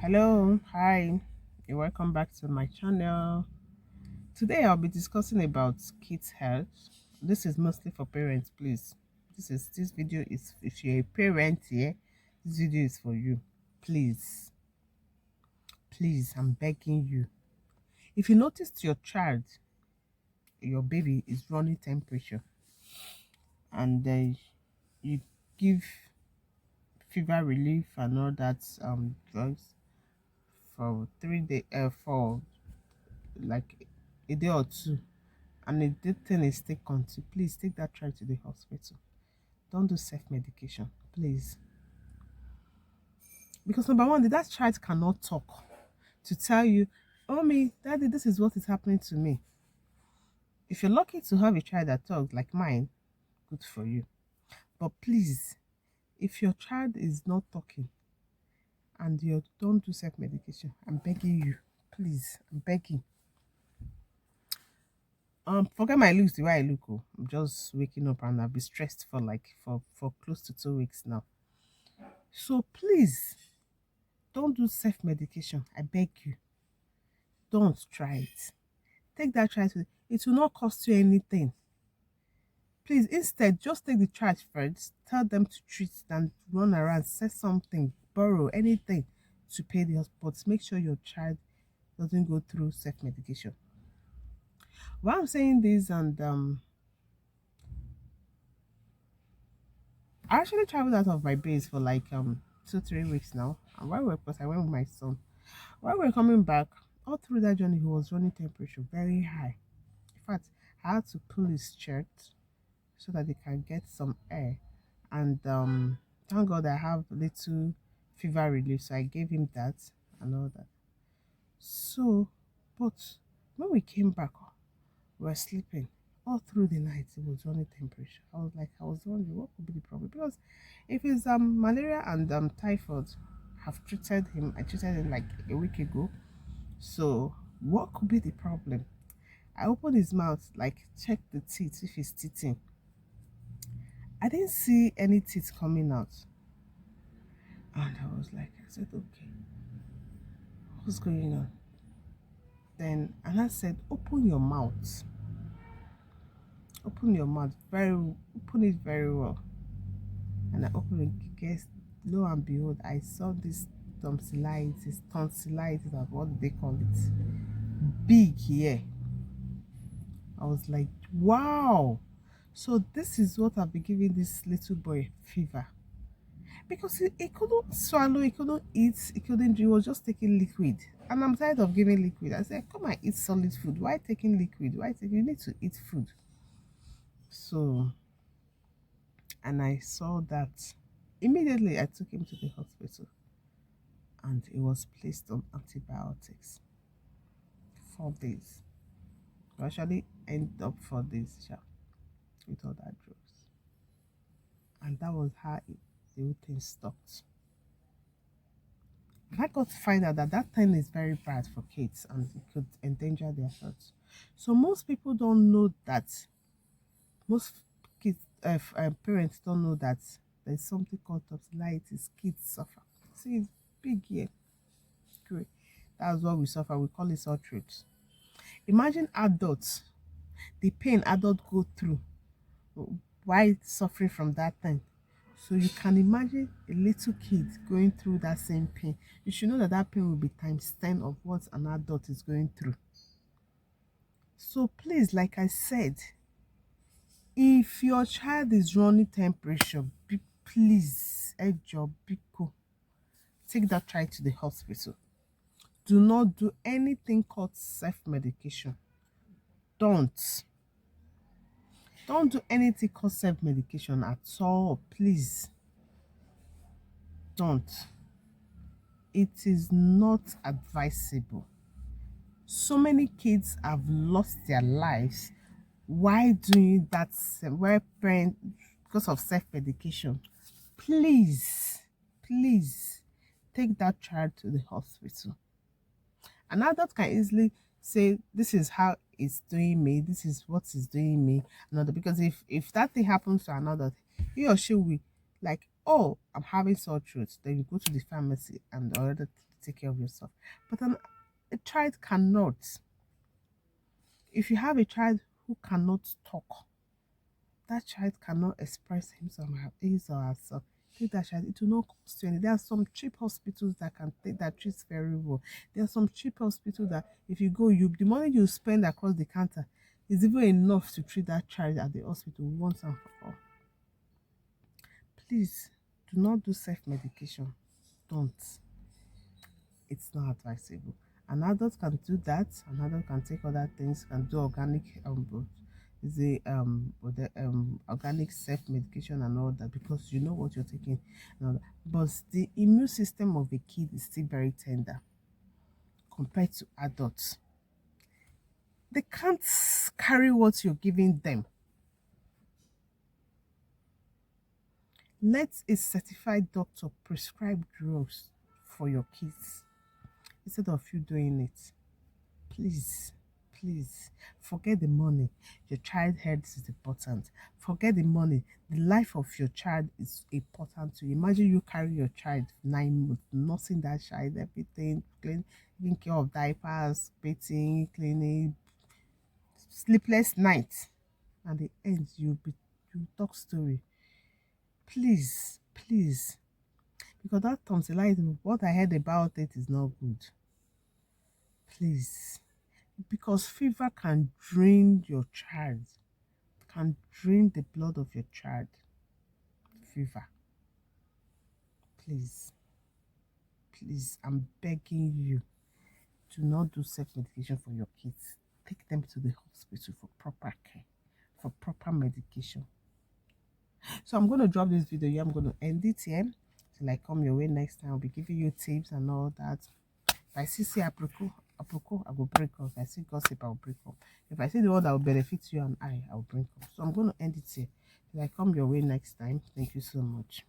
Hello, hi, and welcome back to my channel. Today I'll be discussing about kids' health. This is mostly for parents, please. This video is if you're a parent here, this video is for you. Please, please, I'm begging you. If you noticed your child, your baby is running temperature, and you give fever relief and all that drugs for 3 days, for like a day or two, and if the thing is still continue, please take that child to the hospital. Don't do self-medication, please. Because number one, that child cannot talk to tell you, oh me, daddy, this is what is happening to me. If you're lucky to have a child that talks like mine, good for you. But please, if your child is not talking and you don't do self-medication, I'm begging you, please, I'm begging. Forget my looks the way I look. Oh. I'm just waking up and I'll be stressed for for close to 2 weeks now. So please don't do self-medication. I beg you. Don't try it. Take that child. It will not cost you anything. Please, instead, just take the child first. Tell them to treat and run around, say something, borrow anything to pay the hospital. Make sure your child doesn't go through self-medication. While I'm saying this, and I actually traveled out of my base for like 2-3 weeks now. And while because I went with my son. While we were coming back, all through that journey, he was running temperature very high. In fact, I had to pull his shirt so that they can get some air. And thank God I have little fever relief, so I gave him that and all that. So, but when we came back, we were sleeping. All through the night, it was running temperature. I was wondering what could be the problem, because if it's malaria and typhoid, have treated him. I treated him like a week ago. So what could be the problem? I opened his mouth, like check the teeth if he's teething. I didn't see any teeth coming out. And I said, okay, what's going on? Then and I said, open your mouth. Open your mouth open it very well. And I opened it, guess lo and behold, I saw this tonsillitis, what do they call it? Big here. I was like, wow. So this is what I've been giving this little boy fever. Because he couldn't swallow, he couldn't eat, he couldn't drink, he was just taking liquid. And I'm tired of giving liquid. I said, come and eat solid food. Why taking liquid? You need to eat food. So, and I saw that. Immediately I took him to the hospital and he was placed on antibiotics. 4 days. We actually ended up 4 days with all that drugs. And that was how the whole thing stopped. I got to find out that that thing is very bad for kids and it could endanger their health. So most people don't know that. Most kids, parents don't know that there's something called tonsillitis. Kids suffer. See, it's big here. Great. That's what we suffer. We call it sore throat. Imagine adults, the pain adults go through while suffering from that thing. So you can imagine a little kid going through that same pain. You should know that that pain will be times 10 of what an adult is going through. So please, like I said, if your child is running temperature, please, Ejo Biko, take that child to the hospital. Do not do anything called self-medication. Don't do anything called self-medication at all, please. Don't. It is not advisable. So many kids have lost their lives. Why doing that? Why parent because of self-medication? Please, please take that child to the hospital. An adult can easily say, this is how it's doing me, this is what is doing me, another, because if that thing happens to another, he or she will, like, Oh, I'm having sore throat. Then you go to the pharmacy and order to take care of yourself. But a child cannot. If you have a child who cannot talk, that child cannot express his or herself. Take that child, it will not cost you anything. There are some cheap hospitals that can take that treats very well. There are some cheap hospitals that if you go, the money you spend across the counter is even enough to treat that child at the hospital once and for all. Please do not do self-medication. Don't. It's not advisable. An adult can do that. An adult can take other things, can do organic is the organic self medication and all that, because you know what you're taking and all that. But the immune system of a kid is still very tender compared to adults. They can't carry what you're giving them. Let a certified doctor prescribe drugs for your kids instead of you doing it. Please, please, forget the money. Your child health is important. Forget the money. The life of your child is important to you. Imagine you carry your child 9 months, nursing that child, everything, taking care of diapers, bathing, cleaning, sleepless nights. And the end, you talk story. Please, please, because that tonsillitis, what I heard about it is not good. Please, because fever can drain your child, can drain the blood of your child. Fever. Please, please, I'm begging you, do not do self-medication for your kids. Take them to the hospital for proper care, for proper medication. So I'm going to drop this video here. I'm going to end it here till I come your way next time. I'll be giving you tips and all that. If I see apricot, I will break off. If I see gossip, I will break off. If I see the one that will benefit you and I will break off. So I'm going to end it here till I come your way next time. Thank you so much.